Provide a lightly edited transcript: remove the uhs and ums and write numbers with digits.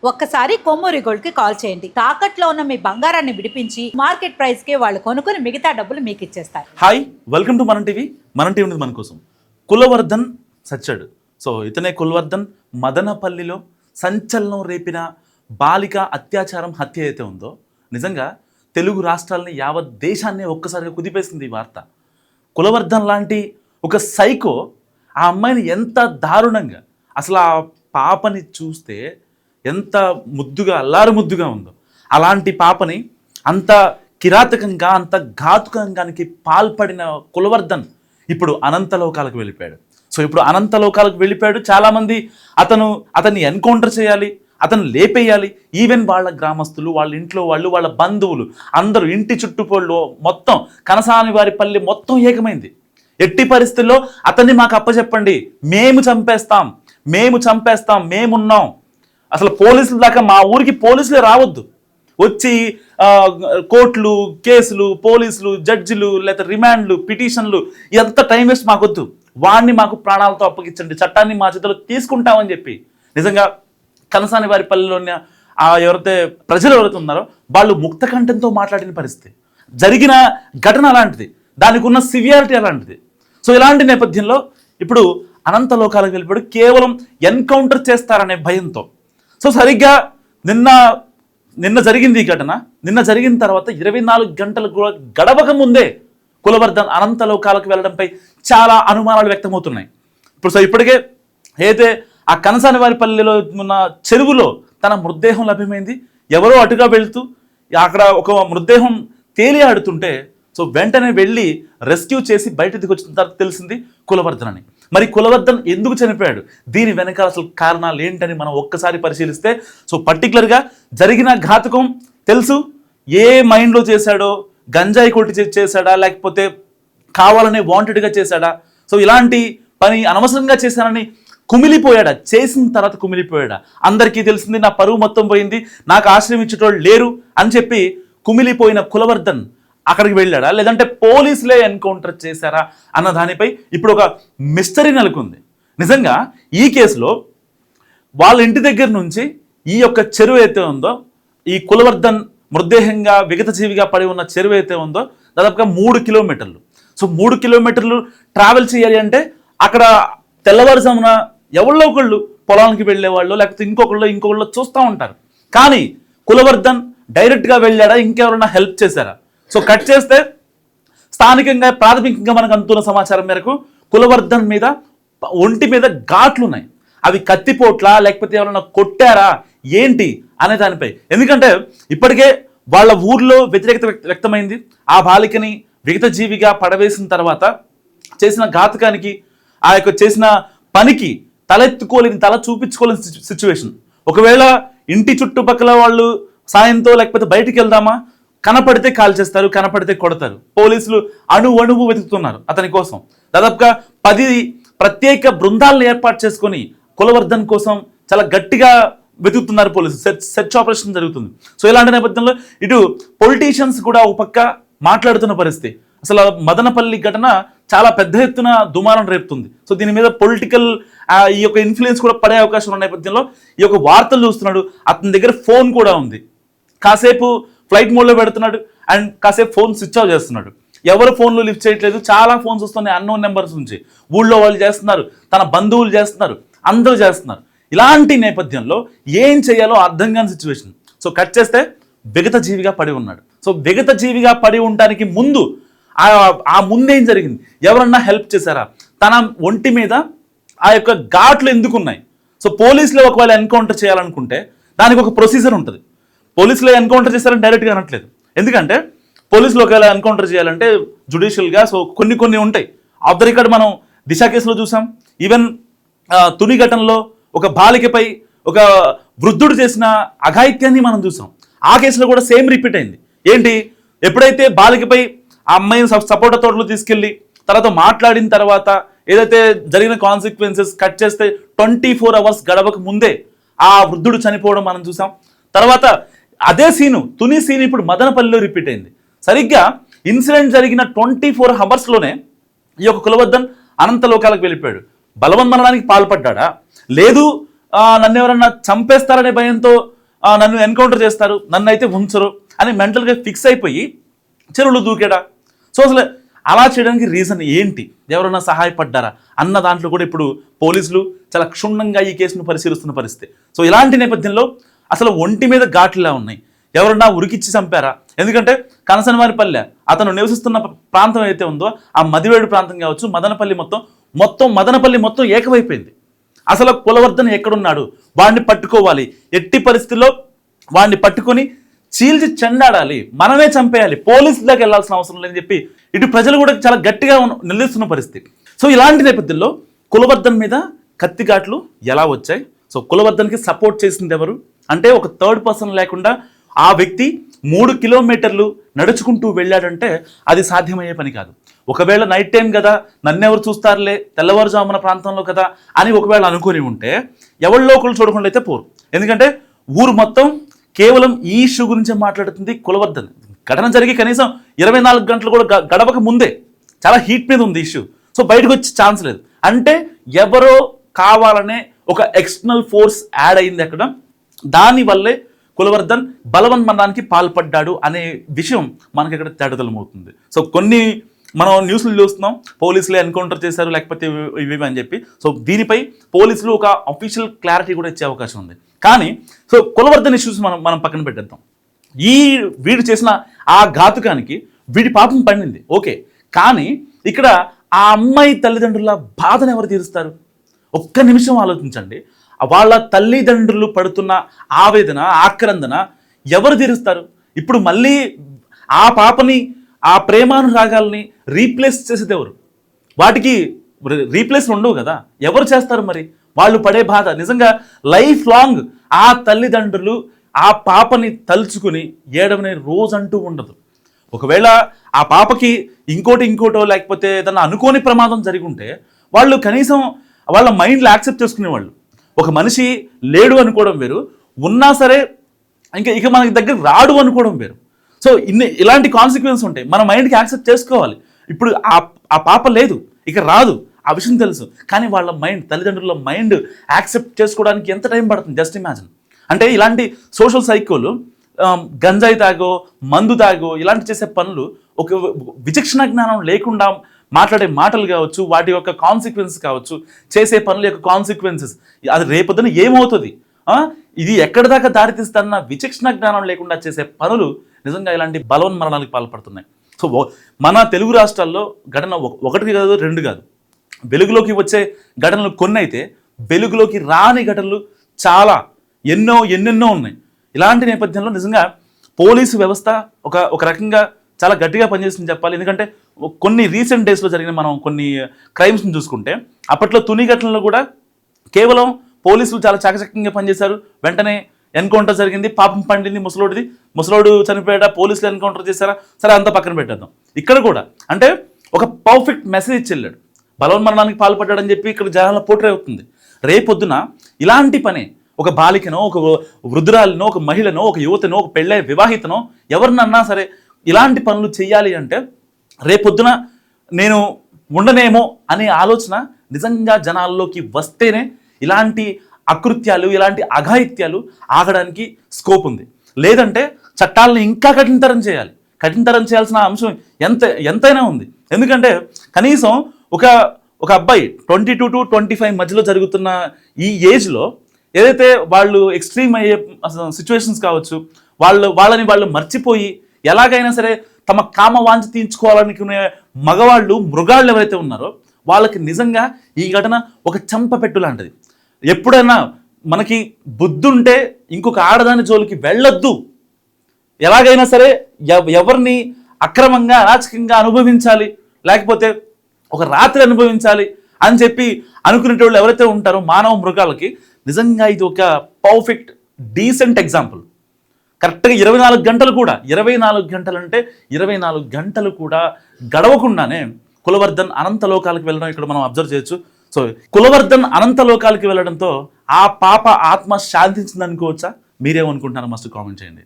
ఒక్కసారి కొమ్మూరి గోల్డ్ కి కాల్ చేయండి. తాకట్లో ఉన్న మీ బంగారాన్ని విడిపించి మార్కెట్ ప్రైస్ కి వాళ్ళు కొనుక్కుని మిగతా డబ్బులు మీకు ఇచ్చేస్తారు. హాయ్, వెల్కమ్ టు మన టీవీ ఉంది మన కోసం. కులవర్ధన్ సచ్చాడు. సో ఇతనే కులవర్ధన్ మదనపల్లిలో సంచలనం రేపిన బాలిక అత్యాచారం హత్య అయితే ఉందో నిజంగా తెలుగు రాష్ట్రాలని యావత్ దేశాన్ని ఒక్కసారిగా కుదిపేసింది ఈ వార్త. కులవర్ధన్ లాంటి ఒక సైకో ఆ అమ్మాయిని ఎంత దారుణంగా, అసలు ఆ పాపని చూస్తే ఎంత ముద్దుగా అల్లారు ముద్దుగా ఉందో, అలాంటి పాపని అంత కిరాతకంగా అంత ఘాతుకంగానికి పాల్పడిన కులవర్ధన్ ఇప్పుడు అనంతలోకాలకు వెళ్ళిపోయాడు. సో ఇప్పుడు అనంతలోకాలకు వెళ్ళిపోయాడు. చాలామంది అతన్ని ఎన్కౌంటర్ చేయాలి, అతను లేపేయాలి. ఈవెన్ వాళ్ళ గ్రామస్తులు, వాళ్ళ ఇంట్లో వాళ్ళు, వాళ్ళ బంధువులు అందరూ, ఇంటి చుట్టుపళ్ళు మొత్తం కనసాని వారి పల్లె మొత్తం ఏకమైంది. ఎట్టి పరిస్థితుల్లో అతన్ని మాకు అప్పచెప్పండి, మేము చంపేస్తాం, మేమున్నాం. అసలు పోలీసుల దాకా మా ఊరికి పోలీసులే రావద్దు, వచ్చి కోర్టులు, కేసులు, పోలీసులు, జడ్జిలు, లేదా రిమాండ్లు, పిటిషన్లు, ఎంత టైం వేస్ట్ మాకొద్దు, వాడిని మాకు ప్రాణాలతో అప్పగించండి, చట్టాన్ని మా చేతిలో తీసుకుంటామని చెప్పి నిజంగా కనసాని వారి పల్లెలోని ఎవరైతే ప్రజలు ఎవరైతే ఉన్నారో వాళ్ళు ముక్త కంఠంతో మాట్లాడిన పరిస్థితి. జరిగిన ఘటన అలాంటిది, దానికి ఉన్న సివియారిటీ అలాంటిది. సో ఇలాంటి నేపథ్యంలో ఇప్పుడు అనంతలోకాలకు వెళ్ళిపోయాడు, కేవలం ఎన్కౌంటర్ చేస్తారనే భయంతో. సో సరిగ్గా నిన్న జరిగింది ఈ ఘటన. నిన్న జరిగిన తర్వాత 24 గంటలు కూడా గడవక ముందే కులవర్ధన్ అనంతలోకాలకు వెళ్ళడంపై చాలా అనుమానాలు వ్యక్తమవుతున్నాయి. ఇప్పటికే అయితే ఆ కనసాని వారి పల్లెలో ఉన్న చెరువులో తన మృతదేహం లభ్యమైంది. ఎవరో అటుగా వెళుతూ అక్కడ ఒక మృతదేహం తేలియాడుతుంటే సో వెంటనే వెళ్ళి రెస్క్యూ చేసి బయట దిగొచ్చిన తర్వాత తెలిసింది కులవర్ధన్ అని. మరి కులవర్ధన్ ఎందుకు చనిపోయాడు, దీని వెనకాల అసలు కారణాలు ఏంటని మనం ఒక్కసారి పరిశీలిస్తే సో పర్టికులర్గా జరిగిన ఘాతకం తెలుసు. ఏ మైండ్లో చేశాడో, గంజాయి కొట్టి చేశాడా, లేకపోతే కావాలనే వాంటెడ్గా చేశాడా, సో ఇలాంటి పని అనవసరంగా చేశానని కుమిలిపోయాడా, చేసిన తర్వాత కుమిలిపోయాడా, అందరికీ తెలిసింది నా పరువు మొత్తం పోయింది, నాకు ఆశ్రయం ఇచ్చేటోళ్ళు లేరు అని చెప్పి కుమిలిపోయిన కులవర్ధన్ అక్కడికి వెళ్ళాడా, లేదంటే పోలీసులే ఎన్కౌంటర్ చేశారా అన్న దానిపై ఇప్పుడు ఒక మిస్టరీ నెలకొంది. నిజంగా ఈ కేసులో వాళ్ళ ఇంటి దగ్గర నుంచి ఈ యొక్క చెరువు అయితే ఉందో, ఈ కులవర్ధన్ మృతదేహంగా విగతజీవిగా పడి ఉన్న చెరువు అయితే ఉందో దాదాపుగా 3 కిలోమీటర్లు. సో 3 కిలోమీటర్లు ట్రావెల్ చేయాలి అంటే అక్కడ తెల్లవారుజామున ఎవళ్ళో ఒకళ్ళు పొలానికి వెళ్ళేవాళ్ళు, లేకపోతే ఇంకొకళ్ళు చూస్తూ ఉంటారు. కానీ కులవర్ధన్ డైరెక్ట్గా వెళ్ళాడా, ఇంకెవరన్నా హెల్ప్ చేశారా? సో కట్ చేస్తే స్థానికంగా ప్రాథమికంగా మనకు అందుతున్న సమాచారం మేరకు కులవర్ధన్ మీద ఒంటి మీద ఘాట్లు ఉన్నాయి. అవి కత్తిపోట్లా, లేకపోతే ఎవరైనా కొట్టారా ఏంటి అనే దానిపై. ఎందుకంటే ఇప్పటికే వాళ్ళ ఊర్లో వ్యతిరేకత వ్యక్తమైంది. ఆ బాలికని విగతజీవిగా పడవేసిన తర్వాత చేసిన ఘాతకానికి, ఆ యొక్క చేసిన పనికి తలెత్తుకోలేని, తల చూపించుకోలేని సిచ్యువేషన్. ఒకవేళ ఇంటి చుట్టుపక్కల వాళ్ళు సాయంతో లేకపోతే బయటికి వెళ్దామా, కనపడితే కాల్ చేస్తారు, కనపడితే కొడతారు. పోలీసులు అణువణువు వెతుకుతున్నారు అతని కోసం. దాదాపుగా 10 ప్రత్యేక బృందాలను ఏర్పాటు చేసుకొని కులవర్ధన్ కోసం చాలా గట్టిగా వెతుకుతున్నారు పోలీసులు. సెర్చ్ ఆపరేషన్ జరుగుతుంది. సో ఇలాంటి నేపథ్యంలో ఇటు పొలిటీషియన్స్ కూడా ఒక పక్క మాట్లాడుతున్న పరిస్థితి. అసలు మదనపల్లి ఘటన చాలా పెద్ద ఎత్తున దుమారం రేపుతుంది. సో దీని మీద పొలిటికల్ ఈ యొక్క ఇన్ఫ్లుయెన్స్ కూడా పడే అవకాశం ఉన్న నేపథ్యంలో ఈ యొక్క వార్తలు చూస్తున్నాడు. అతని దగ్గర ఫోన్ కూడా ఉంది. కాసేపు ఫ్లైట్ మోడ్లో పెడుతున్నాడు అండ్ కాసేపు ఫోన్ స్విచ్ ఆఫ్ చేస్తున్నాడు. ఎవరు ఫోన్లు లిఫ్ట్ చేయట్లేదు. చాలా ఫోన్స్ వస్తున్నాయి అన్నోన్ నెంబర్స్ నుంచి. ఊళ్ళో వాళ్ళు చేస్తున్నారు, తన బంధువులు చేస్తున్నారు, అందరూ చేస్తున్నారు. ఇలాంటి నేపథ్యంలో ఏం చేయాలో అర్థం కాని సిచ్యువేషన్. సో కట్ చేస్తే విగతజీవిగా పడి ఉన్నాడు. సో విగతజీవిగా పడి ఉండడానికి ముందు ఆ ముందేం జరిగింది, ఎవరన్నా హెల్ప్ చేశారా, తన ఒంటి మీద ఆ యొక్క ఘాట్లు ఎందుకున్నాయి. సో పోలీసులు ఒకవేళ ఎన్కౌంటర్ చేయాలనుకుంటే దానికి ఒక ప్రొసీజర్ ఉంటుంది. పోలీసులు ఎన్కౌంటర్ చేశారని డైరెక్ట్గా అనట్లేదు. ఎందుకంటే పోలీసులు ఒకవేళ ఎన్కౌంటర్ చేయాలంటే జుడిషియల్గా సో కొన్ని ఉంటాయి. ఆఫ్ ద రికార్డ్ మనం దిశ కేసులో చూసాం. ఈవెన్ తుని ఘటనలో ఒక బాలికపై ఒక వృద్ధుడు చేసిన అఘాయిత్యాన్ని మనం చూసాం. ఆ కేసులో కూడా సేమ్ రిపీట్ అయింది. ఏంటి, ఎప్పుడైతే బాలికపై ఆ అమ్మాయిని సపోటా తోటలో తీసుకెళ్ళి తర్వాత మాట్లాడిన తర్వాత ఏదైతే జరిగిన కాన్సిక్వెన్సెస్ కట్ చేస్తే 24 అవర్స్ గడవక ముందే ఆ వృద్ధుడు చనిపోవడం మనం చూసాం. తర్వాత అదే తుని సీన్ ఇప్పుడు మదనపల్లిలో రిపీట్ అయింది. సరిగ్గా ఇన్సిడెంట్ జరిగిన 24 అవర్స్లోనే ఈ యొక్క కులవర్ధన్ అనంతలోకాలకు వెళ్ళిపోయాడు. బలవన్మరణానికి పాల్పడ్డా, లేదు నన్ను ఎవరన్నా చంపేస్తారనే భయంతో నన్ను ఎన్కౌంటర్ చేస్తారు, నన్ను అయితే ఉంచరు అని మెంటల్గా ఫిక్స్ అయిపోయి చెరువులు దూకాడా? సో అసలు అలా చేయడానికి రీజన్ ఏంటి? ఎవరైనా సహాయపడ్డారా అన్న దాంట్లో కూడా ఇప్పుడు పోలీసులు చాలా క్షుణ్ణంగా ఈ కేసును పరిశీలిస్తున్న పరిస్థితి. సో ఇలాంటి నేపథ్యంలో అసలు ఒంటి మీద ఘాట్లా ఉన్నాయి. ఎవరన్నా ఉరికిచ్చి చంపారా? ఎందుకంటే కనసనవారిపల్లె అతను నివసిస్తున్న ప్రాంతం అయితే ఉందో ఆ మదివేడు ప్రాంతం కావచ్చు, మదనపల్లి మొత్తం మదనపల్లి మొత్తం ఏకమైపోయింది. అసలు కులవర్ధన్ ఎక్కడున్నాడు? వాడిని పట్టుకోవాలి, ఎట్టి పరిస్థితుల్లో వాడిని పట్టుకొని చీల్చి చెండాడాలి, మనమే చంపేయాలి, పోలీసులకు వెళ్లాల్సిన అవసరం లేదని చెప్పి ఇటు ప్రజలు కూడా చాలా గట్టిగా నిలదీస్తున్న పరిస్థితి. సో ఇలాంటి నేపథ్యంలో కులవర్ధన్ మీద కత్తిఘాట్లు ఎలా వచ్చాయి? సో కులవర్ధన్కి సపోర్ట్ చేసింది ఎవరు అంటే ఒక థర్డ్ పర్సన్ లేకుండా ఆ వ్యక్తి 3 కిలోమీటర్లు నడుచుకుంటూ వెళ్ళాడంటే అది సాధ్యమయ్యే పని కాదు. ఒకవేళ నైట్ టైం కదా, నన్నెవరు చూస్తారులే, తెల్లవారుజామున ప్రాంతంలో కదా అని ఒకవేళ అనుకుని ఉంటే ఎవరిలో ఒకళ్ళు చూడకుండా అయితే పోరు. ఎందుకంటే ఊరు మొత్తం కేవలం ఈ ఇష్యూ గురించే మాట్లాడుతుంది. కులవర్ధన్ ఘటన జరిగి కనీసం 24 గంటలు కూడా గడవక ముందే చాలా హీట్ మీద ఉంది ఇష్యూ. సో బయటకు వచ్చే ఛాన్స్ లేదు. అంటే ఎవరో కావాలనే ఒక ఎక్స్టర్నల్ ఫోర్స్ యాడ్ అయింది అక్కడ. దానివల్లే కులవర్ధన్ బలవన్మరణానికి పాల్పడ్డాడు అనే విషయం మనకి ఇక్కడ తేటతెల్లమవుతుంది. సో కొన్ని మనం న్యూస్లు చూస్తున్నాం, పోలీసులే ఎన్కౌంటర్ చేశారు లేకపోతే ఇవి అని చెప్పి. సో దీనిపై పోలీసులు ఒక అఫీషియల్ క్లారిటీ కూడా ఇచ్చే అవకాశం ఉంది. కానీ సో కులవర్ధన్ ఇష్యూస్ మనం పక్కన పెట్టేద్దాం. వీడు చేసిన ఆ ఘాతుకానికి వీడి పాపం పండింది, ఓకే. కానీ ఇక్కడ ఆ అమ్మాయి తల్లిదండ్రుల బాధను ఎవరు తీరుస్తారు? ఒక్క నిమిషం ఆలోచించండి. వాళ్ళ తల్లిదండ్రులు పడుతున్న ఆవేదన, ఆక్రందన ఎవరు తీరుస్తారు? ఇప్పుడు మళ్ళీ ఆ పాపని, ఆ ప్రేమానురాగాల్ని రీప్లేస్ చేసేది ఎవరు? వాటికి రీప్లేస్ ఉండవు కదా, ఎవరు చేస్తారు మరి? వాళ్ళు పడే బాధ నిజంగా లైఫ్ లాంగ్ ఆ తల్లిదండ్రులు ఆ పాపని తలుచుకుని ఏడవనే రోజంటూ ఉండదు. ఒకవేళ ఆ పాపకి ఇంకోటో లేకపోతే ఏదన్నా అనుకోని ప్రమాదం జరిగి ఉంటే వాళ్ళు కనీసం వాళ్ళ మైండ్లో యాక్సెప్ట్ చేసుకునేవాళ్ళు. ఒక మనిషి లేడు అనుకోవడం వేరు, ఉన్నా సరే ఇక మనకి దగ్గర రాడు అనుకోవడం వేరు. సో ఇలాంటి కాన్సిక్వెన్స్ ఉంటాయి, మన మైండ్కి యాక్సెప్ట్ చేసుకోవాలి. ఇప్పుడు ఆ పాప లేదు, ఇక రాదు, ఆ విషయం తెలుసు. కానీ వాళ్ళ మైండ్, తల్లిదండ్రుల మైండ్ యాక్సెప్ట్ చేసుకోవడానికి ఎంత టైం పడుతుంది? Just imagine. అంటే ఇలాంటి సోషల్ సైకోలు గంజాయి తాగో, మందు తాగో ఇలాంటి చేసే పనులు ఒక విచక్షణ జ్ఞానం లేకుండా మాట్లాడే మాటలు కావచ్చు, వాటి యొక్క కాన్సిక్వెన్సెస్ కావచ్చు, చేసే పనుల యొక్క కాన్సిక్వెన్సెస్, అది రేపొద్దున ఏమవుతుంది, ఇది ఎక్కడి దాకా దారితీస్తారన్న విచక్షణ జ్ఞానం లేకుండా చేసే పనులు నిజంగా ఇలాంటి బలవన్మరణాలకు పాల్పడుతున్నాయి. సో మన తెలుగు రాష్ట్రాల్లో ఘటన ఒకటి కాదు, 2 కాదు. వెలుగులోకి వచ్చే ఘటనలు కొన్ని అయితే వెలుగులోకి రాని ఘటనలు చాలా ఎన్నెన్నో ఉన్నాయి. ఇలాంటి నేపథ్యంలో నిజంగా పోలీసు వ్యవస్థ ఒక రకంగా చాలా గట్టిగా పనిచేస్తుందని చెప్పాలి. ఎందుకంటే కొన్ని రీసెంట్ డేస్లో జరిగిన మనం కొన్ని క్రైమ్స్ని చూసుకుంటే అప్పట్లో తుని ఘటనలో కూడా కేవలం పోలీసులు చాలా చాకచక్యంగా పనిచేశారు. వెంటనే ఎన్కౌంటర్ జరిగింది, పాపం పండింది ముసలోడు చనిపోయాడా, పోలీసులు ఎన్కౌంటర్ చేశారా, సరే అంతా పక్కన పెట్టేద్దాం. ఇక్కడ కూడా అంటే ఒక పర్ఫెక్ట్ మెసేజ్ చెల్లాడు, బలవన్మరణానికి పాల్పడ్డాడని చెప్పి ఇక్కడ జనాల పోట్రే అవుతుంది. రేపొద్దున ఇలాంటి పనే ఒక బాలికనో, ఒక వృద్ధురాలినో, ఒక మహిళనో, ఒక యువతనో, ఒక పెళ్ళై వివాహితనో ఎవరినన్నా సరే ఇలాంటి పనులు చెయ్యాలి అంటే రేపొద్దున నేను ఉండనేమో అనే ఆలోచన నిజంగా జనాల్లోకి వస్తేనే ఇలాంటి అకృత్యాలు, ఇలాంటి అఘాయిత్యాలు ఆగడానికి స్కోప్ ఉంది. లేదంటే చట్టాలను ఇంకా కఠినతరం చేయాల్సిన అంశం ఎంతైనా ఉంది. ఎందుకంటే కనీసం ఒక అబ్బాయి 22 to 25 మధ్యలో జరుగుతున్న ఈ ఏజ్లో ఏదైతే వాళ్ళు ఎక్స్ట్రీమ్ అయ్యే సిచ్యువేషన్స్ కావచ్చు, వాళ్ళని మర్చిపోయి ఎలాగైనా సరే తమ కామ వాంఛ తీర్చుకోవాలనుకునే మగవాళ్ళు, మృగాళ్ళు ఎవరైతే ఉన్నారో వాళ్ళకి నిజంగా ఈ ఘటన ఒక చెంపపెట్టు లాంటిది. ఎప్పుడైనా మనకి బుద్ధుంటే ఇంకొక ఆడదాని జోలికి వెళ్ళొద్దు, ఎలాగైనా సరే ఎవరిని అక్రమంగా, అరాచకంగా అనుభవించాలి, లేకపోతే ఒక రాత్రి అనుభవించాలి అని చెప్పి అనుకునేటోళ్ళు ఎవరైతే ఉంటారో మానవ మృగాలకి నిజంగా ఇది ఒక పర్ఫెక్ట్ డీసెంట్ ఎగ్జాంపుల్. కరెక్ట్గా 24 గంటలు కూడా 24 గంటలు అంటే 24 గంటలు కూడా గడవకుండానే కులవర్ధన్ అనంతలోకాలకు వెళ్ళడం ఇక్కడ మనం అబ్జర్వ్ చేయొచ్చు. సో కులవర్ధన్ అనంతలోకాలకి వెళ్ళడంతో ఆ పాప ఆత్మ శాంతించింది అనుకోవచ్చా? మీరేమనుకుంటున్నారో మస్ట్ కామెంట్ చేయండి.